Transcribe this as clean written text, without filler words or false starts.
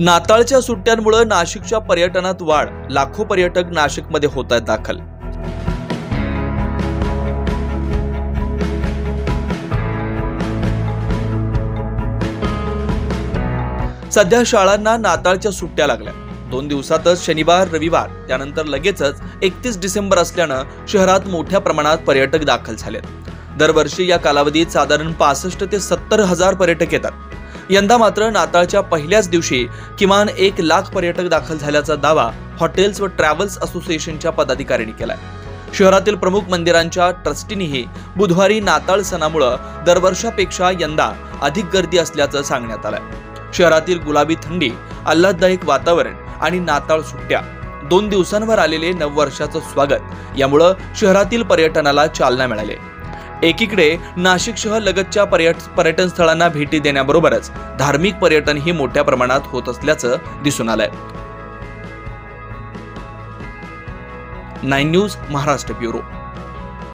नाताळच्या सुट्ट्यांमुळे नाशिकच्या पर्यटनात वाढ, लाखो पर्यटक नाशिकमध्ये होत आहेत दाखल। सध्या शाळांना नाताळच्या सुट्ट्या लागल्या। 2 दिवसातच शनिवार, रविवार, त्यानंतर लगेचच 31 डिसेंबर असल्यानं शहरात मोठ्या प्रमाणात पर्यटक दाखल झालेत। दरवर्षी या कालावधीत साधारण 65 ते 70 हजार पर्यटक येतात। यंदा मात्र नाताळच्या पहिल्याच दिवशी किमान 1 लाख पर्यटक दाखल झाल्याचा दावा हॉटेल्स व ट्रॅव्हल्स असोसिएशनच्या पदाधिकाऱ्यांनी केलाय। शहरातील प्रमुख मंदिरांच्या ट्रस्टींनीही बुधवारी नाताळ सणामुळे दरवर्षापेक्षा यंदा अधिक गर्दी असल्याचं सांगण्यात आलंय। शहरातील गुलाबी थंडी, आल्हाददायक वातावरण आणि नाताळ सुट्ट्या, 2 दिवसांवर आलेले नववर्षाचं स्वागत यामुळे शहरातील पर्यटनाला चालना मिळाली। एकीकडे नाशिक शहर लगतच्या पर्यटन स्थळांना भेटी देण्याबरोबरच धार्मिक पर्यटनही मोठ्या प्रमाणात होत असल्याचं दिसून आलंय। 9 न्यूज महाराष्ट्र ब्युरो।